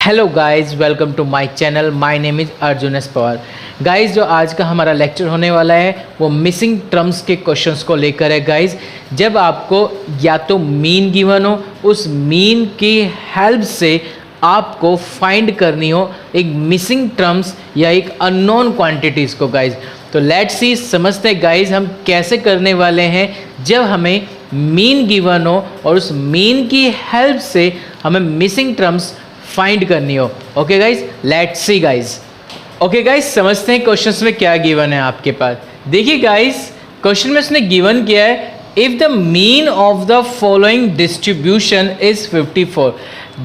Hello guys, welcome to my channel. My name is Arjun S Pawar. Guys, जो आज का हमारा लेक्चर होने वाला है वो मिसिंग टर्म्स के क्वेश्चंस को लेकर है। गाइस, जब आपको या तो मीन गिवन हो, उस मीन की हेल्प से आपको फाइंड करनी हो एक मिसिंग टर्म्स या एक अननोन क्वांटिटीज़ को। गाइस, तो लेट्स सी, समझते हैं गाइस हम कैसे करने वाले हैं जब हमें मीन गिवन हो और उस मीन की हेल्प से हमें मिसिंग टर्म्स फाइंड करनी हो। Okay guys, let's see guys. Okay guys, समझते हैं क्वेश्चंस में क्या गिवन है आपके पास। देखिए गाइज, क्वेश्चन में उसने गिवन किया है if the mean of the following distribution is 54।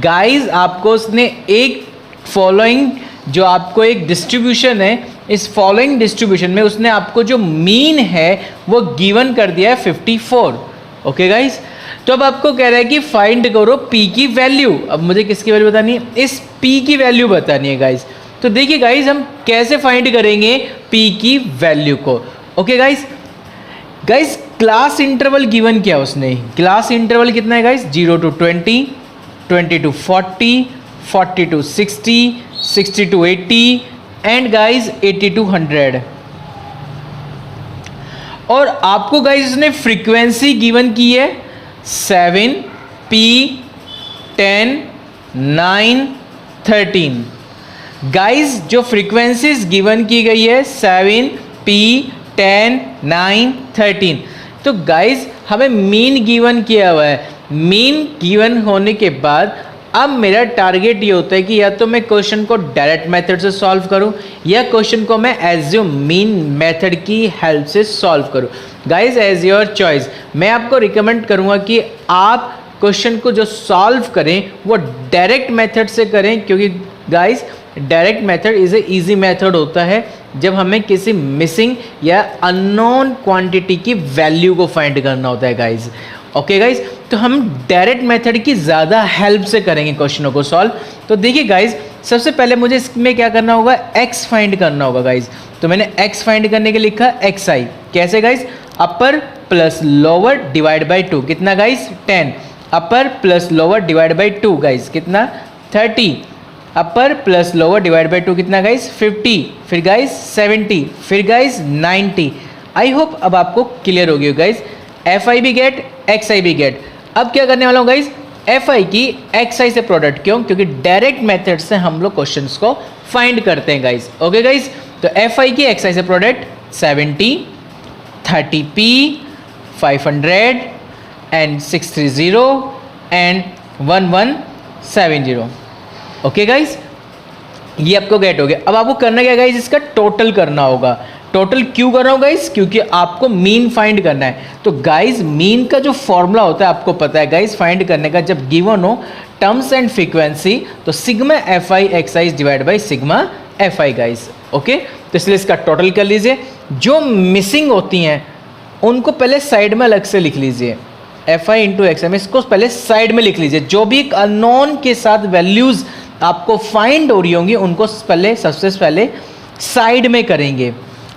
Guys, आपको उसने एक फॉलोइंग जो आपको एक डिस्ट्रीब्यूशन है, इस फॉलोइंग डिस्ट्रीब्यूशन में उसने आपको जो मीन है वो गिवन कर दिया है 54। ओके गाइज, तो अब आपको कह रहा है कि फाइंड करो पी की वैल्यू। अब मुझे किसकी वैल्यू बतानी है? इस पी की वैल्यू बतानी है गाइज। तो देखिए गाइज, हम कैसे फाइंड करेंगे पी की वैल्यू को। Okay guys, class interval given किया उसने। क्लास इंटरवल कितना है guys? 0 to 20, 20 to 40, 40 to 60, 60 to 80 and guys 80 to 100। और आपको गाइज उसने फ्रीक्वेंसी गिवन की है 7, P, 10, 9, 13। गाइज, जो फ्रीक्वेंसीज गिवन की गई है 7, P, 10, 9, 13। तो गाइज हमें मीन गिवन किया हुआ है। मीन गिवन होने के बाद अब मेरा टारगेट ये होता है कि या तो मैं क्वेश्चन को डायरेक्ट मेथड से सॉल्व करूं या क्वेश्चन को मैं एज्यूम मीन मेथड की हेल्प से सॉल्व करूं। Guys, as your choice. मैं आपको रिकमेंड करूंगा कि आप क्वेश्चन को जो सॉल्व करें वो डायरेक्ट मेथड से करें, क्योंकि guys direct method is a easy method होता है जब हमें किसी मिसिंग या अननोन क्वांटिटी की वैल्यू को फाइंड करना होता है गाइज। ओके गाइज, तो हम डायरेक्ट मेथड की ज़्यादा हेल्प से करेंगे क्वेश्चनों को सॉल्व। तो देखिए गाइज, सबसे पहले मुझे इसमें क्या करना होगा? x फाइंड करना होगा गाइज। तो मैंने x फाइंड करने के लिए लिखा xi। कैसे guys? Upper plus lower divide by 2। कितना guys? 10। Upper plus lower divide by 2 guys कितना? 30। अपर प्लस लोअर डिवाइड बाई 2 कितना गाइज? 50। फिर गाइज 70। फिर गाइज 90। आई होप अब आपको क्लियर हो गई गाइज। fi भी गेट, xi भी गेट। अब क्या करने वाला हूँ गाइज? fi की xi से प्रोडक्ट। क्यों? क्योंकि डायरेक्ट मेथड से हम लोग क्वेश्चंस को फाइंड करते हैं गाइज। ओके गाइज, तो fi की xi से product 70, 30p, 500 and 630 and 1170। Okay guys, ये आपको गेट हो गया। अब आपको करना क्या गाइज? इसका टोटल करना होगा। टोटल क्यों कर रहा हूँ गाइज? क्योंकि आपको मीन फाइंड करना है। तो गाइज, मीन का जो फॉर्मूला होता है आपको पता है गाइज फाइंड करने का। जब गिवन हो टर्म्स एंड फ्रीक्वेंसी तो sigma fi xi is divide by sigma fi guys. Okay, तो इसलिए इसका टोटल कर लीजिए। जो मिसिंग होती हैं उनको पहले साइड में अलग से लिख लीजिए। fi इंटू एक्स में इसको पहले साइड में लिख लीजिए। जो भी एक अननोन के साथ वैल्यूज आपको फाइंड हो रही होंगी उनको पहले सबसे पहले साइड में करेंगे।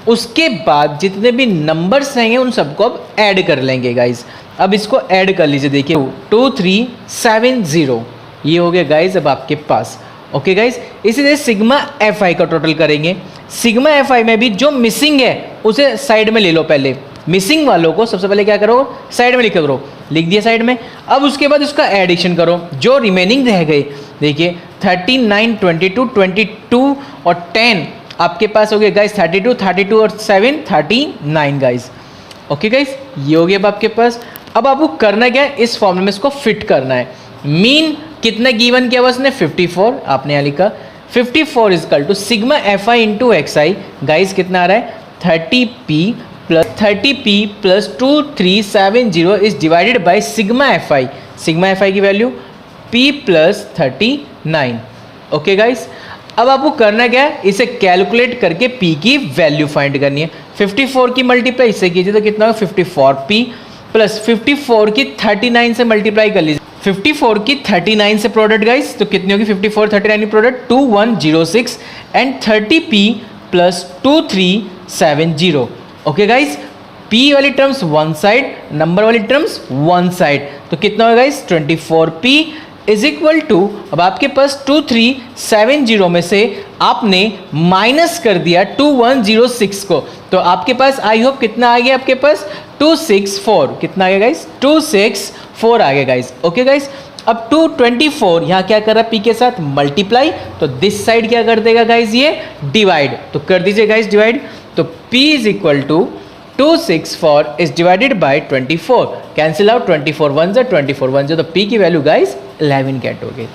उसके बाद जितने भी नंबर्स रहेंगे उन सबको अब ऐड कर लेंगे गाइज। अब इसको ऐड कर लीजिए। देखिए 2370 ये हो गया गाइज अब आपके पास। ओके गाइज, इसी तरह सिग्मा fi का टोटल करेंगे। सिग्मा fi में भी जो मिसिंग है उसे साइड में ले लो। पहले मिसिंग वालों को सबसे पहले क्या करो? साइड में लिखा करो। लिख दिया साइड में। अब उसके बाद उसका एडिशन करो। जो रिमेनिंग रह गए देखिए 39, 22, 22 और 10 आपके पास हो गए गाइज 32, 32 और 7 39 गाइज। ओके गाइज, ये हो गया अब आपके पास। अब आपको करना क्या है? इस फॉर्मूले में इसको फिट करना है। मीन कितना गिवन किया हुआ उसने? 54। आपने यहाँ लिखा 54 equal to sigma fi into xi। Guys कितना आ रहा है? 30p plus 2370 is divided by sigma fi। Sigma fi की value p plus 39। Okay guys, अब आपको करना क्या है? इसे कैलकुलेट करके p की वैल्यू फाइंड करनी है। 54 की मल्टीप्लाई इससे कीजिए तो कितना होगा? 54p प्लस 54 की 39 से मल्टीप्लाई कर लीजिए। 54 की 39 से प्रोडक्ट गाइस तो कितनी होगी? 54 39 की product 2106 and 30p plus 2370। Okay guys, p वाली टर्म्स वन साइड, नंबर वाली टर्म्स वन साइड, तो कितना होगा guys? 24p is equal to, अब आपके पास 2370 में से आपने माइनस कर दिया 2106 को, तो आपके पास आई होप कितना आ गया, आपके पास 264, कितना आ गया गाइस, 264 आ गया गाइस। ओके गाइस, अब 224 यहाँ क्या कर रहा है, पी के साथ मल्टीप्लाई, तो दिस साइड क्या कर देगा गाइस, ये डिवाइड, तो कर दीजिए गाइस डिवाइड, तो p is equal to 264 is divided by 24, cancel out, 24 1 जा 24 1 जा, तो p की वैल्यू गाइस 11 गेट हो गई।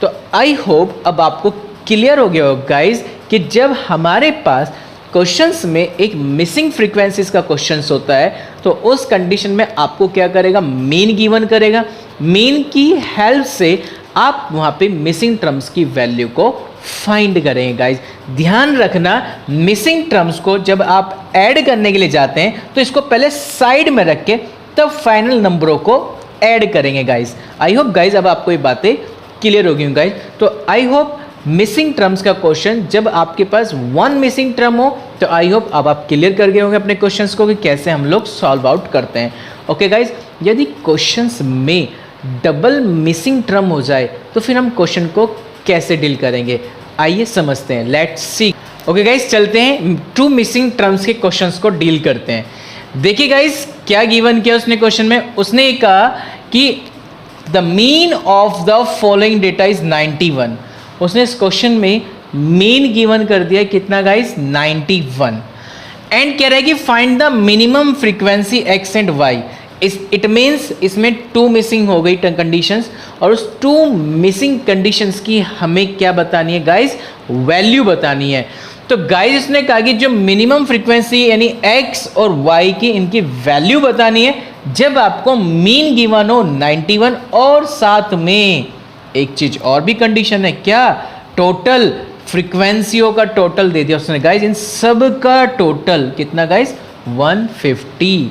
तो आई होप अब आपको क्लियर हो गया हो गाइस कि जब हमारे पास क्वेश्चंस में एक मिसिंग फ्रीक्वेंसीज का क्वेश्चंस होता है तो उस कंडीशन में आपको क्या करेगा, मीन गिवन करेगा, मीन की हेल्प से आप वहाँ पे मिसिंग टर्म्स की वैल्यू को फाइंड करेंगे गाइज। ध्यान रखना, मिसिंग टर्म्स को जब आप ऐड करने के लिए जाते हैं तो इसको पहले साइड में रख के तब फाइनल नंबरों को ऐड करेंगे गाइज। आई होप गाइज अब आपको ये बातें क्लियर होगी गाइज। तो आई होप मिसिंग टर्म्स का क्वेश्चन जब आपके पास वन मिसिंग टर्म हो तो आई होप अब आप क्लियर कर गए होंगे अपने क्वेश्चंस को कि कैसे हम लोग सॉल्व आउट करते हैं। ओके गाइज, यदि क्वेश्चंस में डबल मिसिंग टर्म हो जाए तो फिर हम क्वेश्चन को कैसे डील करेंगे, आइए समझते हैं, लेट्स सी। ओके गाइज, चलते हैं टू मिसिंग टर्म्स के क्वेश्चंस को डील करते हैं। देखिए गाइज क्या गिवन किया उसने क्वेश्चन में, उसने कहा कि the mean of the following data is 91। उसने इस क्वेश्चन में मीन गिवन कर दिया कितना गाइज, 91, एंड कह रहा है कि find the minimum frequency x and y. It means इसमें टू मिसिंग हो गई कंडीशंस, और उस टू मिसिंग कंडीशंस की हमें क्या बतानी है गाइज, वैल्यू बतानी है। तो गाइज इसने कहा कि जो मिनिमम फ्रीक्वेंसी यानी x और y की इनकी वैल्यू बतानी है जब आपको मीन गिवन हो 91, और साथ में एक चीज और भी कंडीशन है, क्या, टोटल फ्रीक्वेंसियों का टोटल दे दिया उसने गाइज, इन सब का टोटल कितना गाइज, 150।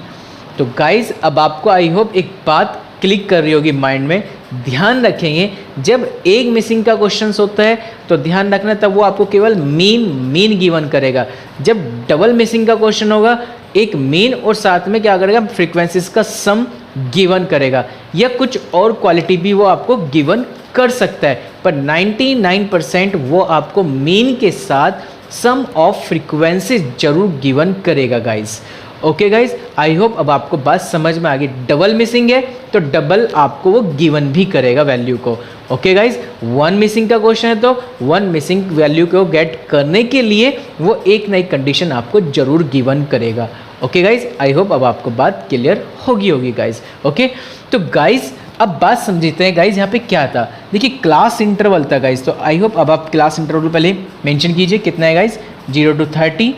तो गाइज अब आपको आई होप एक बात क्लिक कर रही होगी माइंड में, ध्यान रखेंगे जब एक मिसिंग का क्वेश्चन होता है तो ध्यान रखना तब वो आपको केवल मीन गिवन करेगा। जब डबल मिसिंग का क्वेश्चन होगा एक मीन और साथ में क्या करेगा, फ्रीक्वेंसीज का सम गिवन करेगा, या कुछ और क्वालिटी भी वो आपको गिवन कर सकता है, पर 99% वो आपको मीन के साथ सम ऑफ फ्रीक्वेंसीज जरूर गिवन करेगा guys. Okay guys, I hope अब आपको बात समझ में आ गई। डबल मिसिंग है तो डबल आपको वो गिवन भी करेगा वैल्यू को। ओके गाइज, वन मिसिंग का क्वेश्चन है तो वन मिसिंग वैल्यू को गेट करने के लिए वो एक नई कंडीशन आपको जरूर गिवन करेगा। ओके गाइज, आई होप अब आपको बात क्लियर होगी गाइज। ओके, तो गाइज अब बात समझते हैं गाइज, यहाँ पे क्या था, देखिए क्लास इंटरवल था गाइज। तो आई होप अब आप क्लास इंटरवल पहले मेंशन कीजिए कितना है guys, 0 to 30,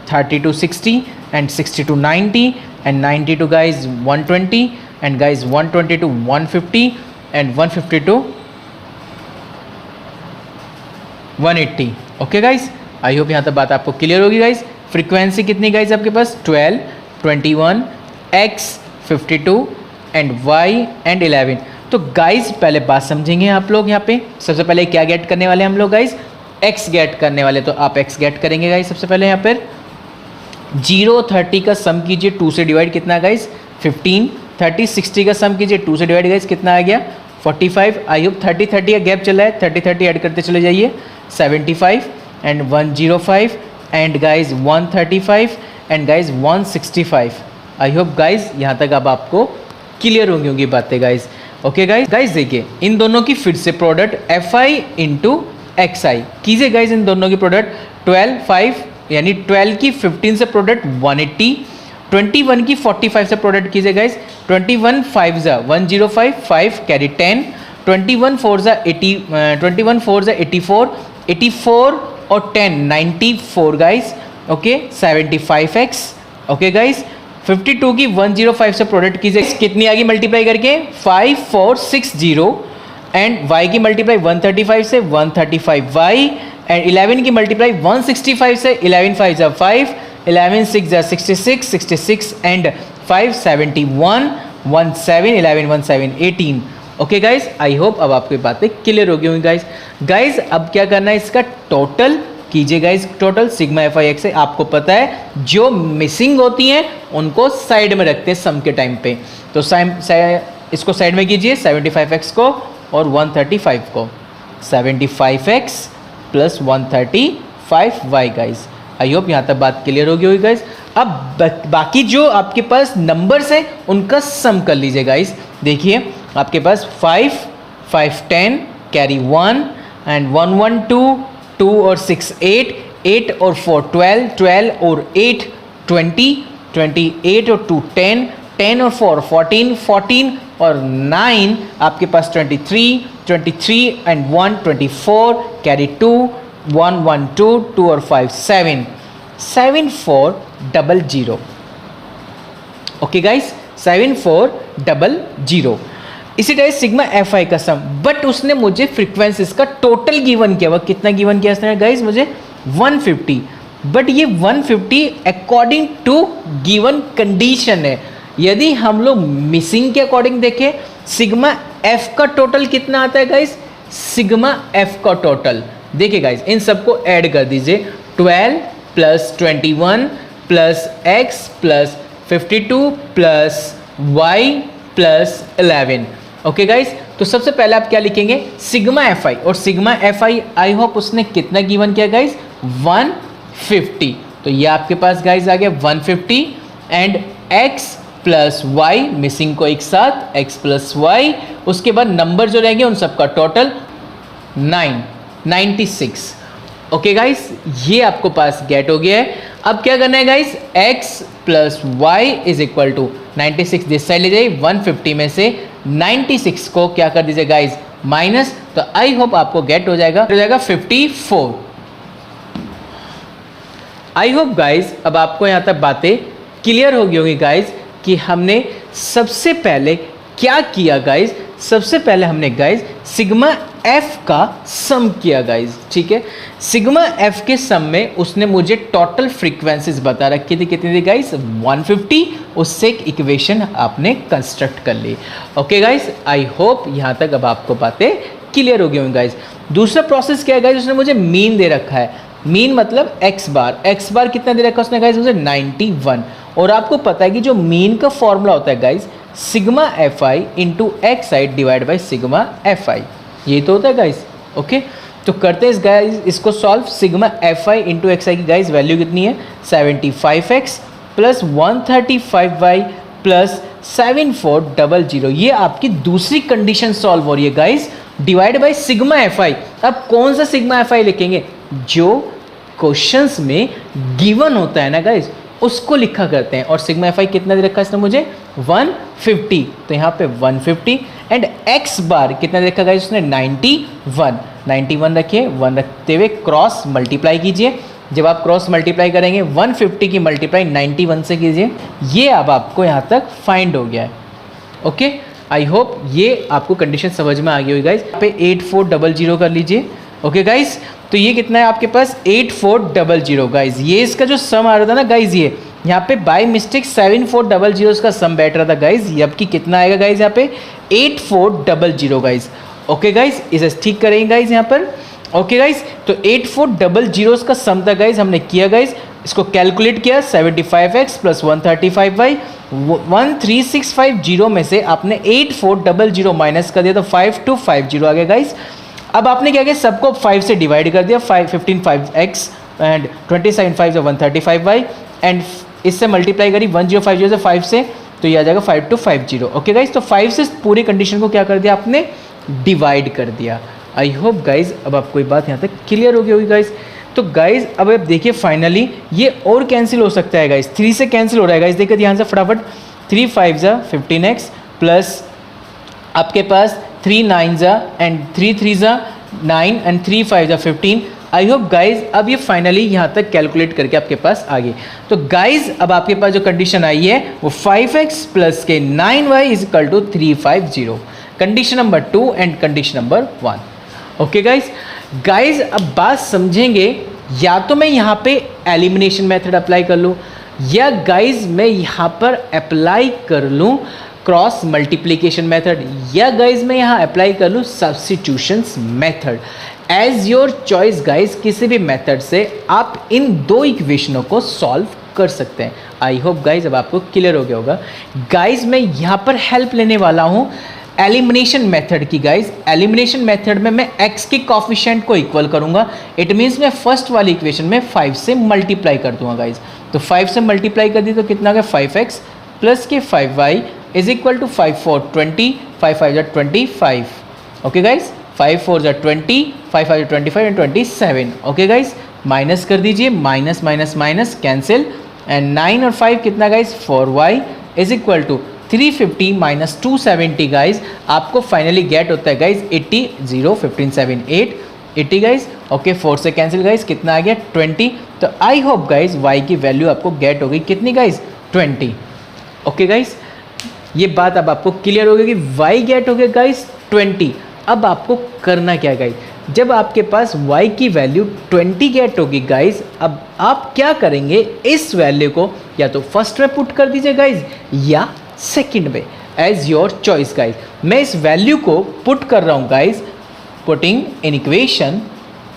30 to 60, and 60 to 90, and 90 to guys 120, and guys 120 to 150, and 150 to 180। Okay guys, I hope यहाँ तक बात आपको क्लियर होगी गाइज। फ्रीक्वेंसी कितनी गाइज आपके पास, 12, 21, x 52 एंड y एंड 11। तो गाइज पहले बात समझेंगे आप लोग, यहाँ पे सबसे पहले क्या गेट करने वाले हम लोग गाइज, x गेट करने वाले। तो आप x गेट करेंगे गाइज सबसे पहले यहाँ पर 0 30 का सम कीजिए 2 से डिवाइड कितना गाइज, 15, 30 60 का सम कीजिए 2 से डिवाइड गाइज कितना आ गया, 45। आई होप 30 30 का गैप चला है, 30 30 ऐड करते चले जाइए, 75 and 105 and guys 135 and guys 165। I hope guys यहाँ तक अब आपको क्लियर होंगी बातें गाइज। ओके गाइज देखिए इन दोनों की फिर से प्रोडक्ट fi इंटू xi कीजिए गाइज, इन दोनों की प्रोडक्ट 12 5 यानी 12 की 15 से प्रोडक्ट 180, 21 की 45 से प्रोडक्ट कीजिए गाइज, 21 5 जा 105, 5 कैरी 10, 21 4 जा 80, 21 4 जा 84, 84 और 10 94 guys. Okay 75x। Okay guys 52 की 105 से प्रोडक्ट कीजिए, कितनी आ गई मल्टीप्लाई करके, 5460, एंड y की मल्टीप्लाई 135 से 135y, एंड 11 की मल्टीप्लाई 165 से 11 5 जा 5, 11 6 जा 66, 66 and 5 71, 17 11 17 18। Okay guys, I hope अब आपको बातें क्लियर हो गई होंगी गाइज। गाइज अब क्या करना है, इसका टोटल कीजिए गाइज, टोटल सिग्मा एफ आई एक्स है। आपको पता है जो मिसिंग होती हैं उनको साइड में रखते हैं सम के टाइम पे, तो इसको साइड में कीजिए, 75x को और 135 को, 75x plus 135y guys. I hope यहाँ तक बात क्लियर होगी होगी गाइज। अब बाकी जो आपके पास नंबर्स हैं उनका सम कर लीजिए गाइज। देखिए आपके पास 5, 5 10 कैरी 1 एंड 1 1 2, 2 और 6 8, 8 और 4 12, 12 और 8 20, 28 और 2 10, 10 और 4 14, 14 और 9 आपके पास 23, 23 एंड 1 24 कैरी 2, 1 1 2, 2 और 5 7, 7 4 0 0। Okay guys, 7 4 0 0। इसी तरह सिग्मा एफ आई का सम, बट उसने मुझे फ्रीक्वेंसीज का टोटल गिवन किया। वह कितना गिवन किया उसने गाइस मुझे? 150। बट ये 150 अकॉर्डिंग टू गिवन कंडीशन है। यदि हम लोग मिसिंग के अकॉर्डिंग देखें, सिग्मा एफ का टोटल कितना आता है गाइस? सिग्मा एफ का टोटल देखिए गाइस, इन सबको ऐड कर दीजिए। 12 plus 21 plus x plus 52 plus y plus 11। Okay guys, तो सबसे पहले आप क्या लिखेंगे? Sigma F I. और सिग्मा एफ आई होप उसने कितना गिवन किया गाइस? 150। तो ये आपके पास गाइस आ गया 150 and x plus y, missing को एक साथ एक्स प्लस वाई, उसके बाद नंबर जो रहेंगे उन सबका टोटल 96। ओके गाइस, ये आपको पास गेट हो गया है। अब क्या करना है guys? x plus y is equal to 96 this side ले जाइए। 150 में से 96 को क्या कर दीजिए गाइस? माइनस। तो आई होप आपको गेट हो जाएगा 54। आई होप गाइस अब आपको यहां तक बातें क्लियर हो गई होंगी गाइस कि हमने सबसे पहले क्या किया गाइस। सबसे पहले हमने गाइस सिग्मा एफ का सम किया गाइस, ठीक है। सिग्मा एफ के सम में उसने मुझे टोटल फ्रीक्वेंसीज बता रखी थी, कितनी थी गाइस? 150। उससे एक इक्वेशन आपने कंस्ट्रक्ट कर ली। ओके गाइस, आई होप यहां तक अब आपको बातें क्लियर हो गई होंगी गाइस। दूसरा प्रोसेस क्या है गाइस? उसने मुझे मीन दे रखा है। मीन मतलब एक्स बार। एक्स बार कितना दे रखा है उसने गाइस? मुझे 91। और आपको पता है कि जो मीन का फॉर्मूला होता है guys, sigma F I into X I divide by sigma F आई, ये तो होता है गाइस। ओके, तो करते हैं इस गाइस इसको solve. Sigma F I into X I की गाइस वैल्यू कितनी है? 75x plus 135y plus 7400। ये आपकी दूसरी कंडीशन सॉल्व हो रही है guys, divide by sigma F आई। अब कौन सा सिग्मा एफ आई लिखेंगे? जो क्वेश्चंस में गिवन होता है ना गाइस, उसको लिखा करते हैं। और सिग्मा एफ आई कितना दे रखा है इसने मुझे? 150। तो यहाँ पे 150 एंड एक्स बार कितना दे रखा गाइस उसने? 91 रखिए। 1 रखते हुए क्रॉस मल्टीप्लाई कीजिए। जब आप क्रॉस मल्टीप्लाई करेंगे 150 की मल्टीप्लाई 91 से कीजिए। ये अब आपको यहाँ तक फाइंड हो गया है। ओके, आई होप ये आपको कंडीशन समझ में आ गई होगी गाइस। यहाँ पे 8400 कर लीजिए। ओके गाइस, तो ये कितना है आपके पास? 8400 गाइस। ये इसका जो सम आ रहा था ना गाइस, ये यहाँ पे बाय मिस्टेक 7400 का सम बैठ रहा था गाइस। ये अब की कितना आएगा गाइस? यहाँ पे 8400 गाइस। ओके गाइस, इसे ठीक करेंगे गाइस यहाँ पर। ओके गाइस, तो 8400 का सम था गाइस, हमने किया गाइस। इसको कैलकुलेट किया। 75x प्लस 135y, 13650 में से आपने 8400 माइनस कर दिया तो 5250 आ गया गाइस। अब आपने क्या किया? सबको 5 से डिवाइड कर दिया। 15 5x एंड 27 5 135y एंड इससे मल्टीप्लाई करी 1050 से 5 से, तो ये आ जाएगा 5250। ओके गाइस, तो 5 से पूरी कंडीशन को क्या कर दिया आपने? डिवाइड कर दिया। आई होप गाइज अब आपको ये बात यहाँ तक क्लियर हो गई होगी गाइज। तो गाइज अब आप देखिए फाइनली ये और कैंसिल हो सकता है गाइज। 3 से कैंसिल हो रहा है गाइज, देखिए ध्यान से फटाफट। 3 5 जा 15x प्लस आपके पास 3 9 जा एंड 3 3 जा 9 एंड 3 5 जा 15। आई होप गाइज अब ये फाइनली यहाँ तक कैलकुलेट करके आपके पास आ गई। तो गाइज अब आपके पास जो कंडीशन आई है वो 5x प्लस के 9y is equal to 350। Condition number 2 and condition number 1। Okay guys अब बात समझेंगे। या तो मैं यहाँ पे एलिमिनेशन मेथड अप्लाई कर लूँ, या गाइज मैं यहाँ पर अप्लाई कर लूँ क्रॉस मल्टीप्लिकेशन मेथड, या गाइज मैं यहाँ अप्लाई कर लूँ substitutions method. As your choice guys, किसी भी मेथड से आप इन दो इक्वेशनों को सॉल्व कर सकते हैं। आई होप गाइज अब आपको क्लियर हो गया होगा। गाइज मैं यहाँ पर हेल्प लेने वाला हूँ एलिमिनेशन मेथड की गाइज। एलिमिनेशन मेथड में मैं x के कॉफिशिएंट को इक्वल करूंगा, इट मीन्स मैं फर्स्ट वाली इक्वेशन में 5 से मल्टीप्लाई कर दूंगा गाइज। तो 5 से मल्टीप्लाई कर दी तो कितना गया 5x प्लस के 5y इज इक्वल टू 5 4 20, 5 5 जा 25, ओके गाइज, 5 4 जा 20, 5 5 जा 25 एंड 27, ओके गाइज। माइनस कर दीजिए, minus minus minus cancel, and 9 और 5 कितना guys 4y is equal to 350 minus 270 guys, आपको फाइनली गेट होता है गाइज 80, 0 15 7 8 80 गाइज, ओके। 4 से कैंसिल गाइज कितना आ गया 20। तो आई होप गाइज y की वैल्यू आपको गेट हो गई कितनी गाइज 20, ओके गाइज। ये बात अब आपको क्लियर हो गई कि y गेट हो गया गाइज 20। अब आपको करना क्या गाइज, जब आपके पास y की वैल्यू 20 गेट होगी गाइज, अब आप क्या करेंगे, इस वैल्यू को या तो फर्स्ट में पुट कर दीजिए गाइज या सेकंड में, एज योर चॉइस गाइज। मैं इस वैल्यू को पुट कर रहा हूँ guys, putting in equation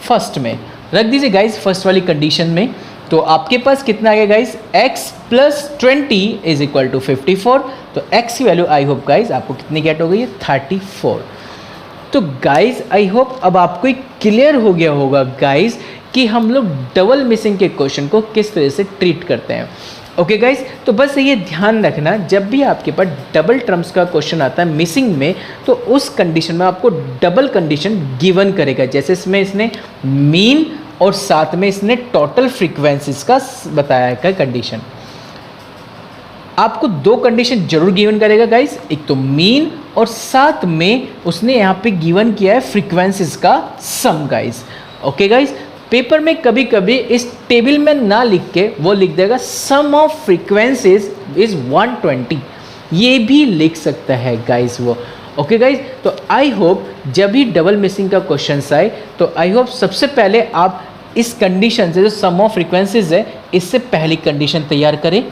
first में रख दीजिए गाइज, फर्स्ट वाली कंडीशन में। तो आपके पास कितना आ गया guys x plus 20 is equal to 54। तो x की वैल्यू आई होप गाइज आपको कितनी गेट हो गई है 34। तो गाइज आई होप अब आपको एक क्लियर हो गया होगा गाइज कि हम लोग डबल मिसिंग के क्वेश्चन को किस तरह से ट्रीट करते हैं, ओके गाइज। तो बस ये ध्यान रखना, जब भी आपके पास डबल टर्म्स का क्वेश्चन आता है मिसिंग में, तो उस कंडीशन में आपको डबल कंडीशन गिवन करेगा। जैसे इसमें इसने मीन और साथ में इसने टोटल फ्रीक्वेंसीज का बताया है कंडीशन, आपको दो कंडीशन जरूर गिवन करेगा गाइज, एक तो मीन और साथ में उसने यहाँ पे गिवन किया है फ्रीक्वेंसीज का sum guys, okay guys. Paper में कभी कभी इस टेबल में ना लिख के वो लिख देगा सम ऑफ फ्रीक्वेंसीज इज 120, ये भी लिख सकता है गाइज वो, ओके गाइज। तो आई होप जब भी डबल मिसिंग का क्वेश्चन आए तो आई होप सबसे पहले आप इस कंडीशन से जो सम ऑफ फ्रीक्वेंसीज है इससे पहली कंडीशन तैयार करें,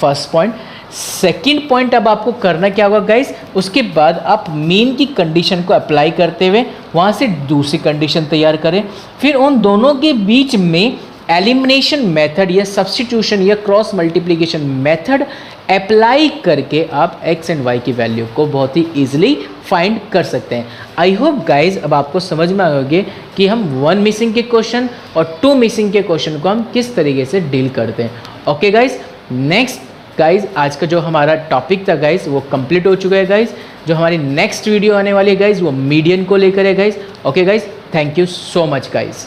फर्स्ट पॉइंट। सेकंड पॉइंट अब आपको करना क्या होगा गाइस, उसके बाद आप मीन की कंडीशन को अप्लाई करते हुए वहाँ से दूसरी कंडीशन तैयार करें, फिर उन दोनों के बीच में एलिमिनेशन मेथड या सब्स्टिट्यूशन या क्रॉस मल्टीप्लिकेशन मेथड अप्लाई करके आप x एंड y की वैल्यू को बहुत ही ईजिली फाइंड कर सकते हैं। आई होप गाइज अब आपको समझ में आएगा कि हम 1 मिसिंग के क्वेश्चन और 2 मिसिंग के क्वेश्चन को हम किस तरीके से डील करते हैं, ओके गाइज। नेक्स्ट गाइज आज का जो हमारा टॉपिक था गाइज वो कंप्लीट हो चुका है गाइज। जो हमारी नेक्स्ट वीडियो आने वाली है गाइज वो मीडियन को लेकर है guys, okay guys. Thank you so much guys.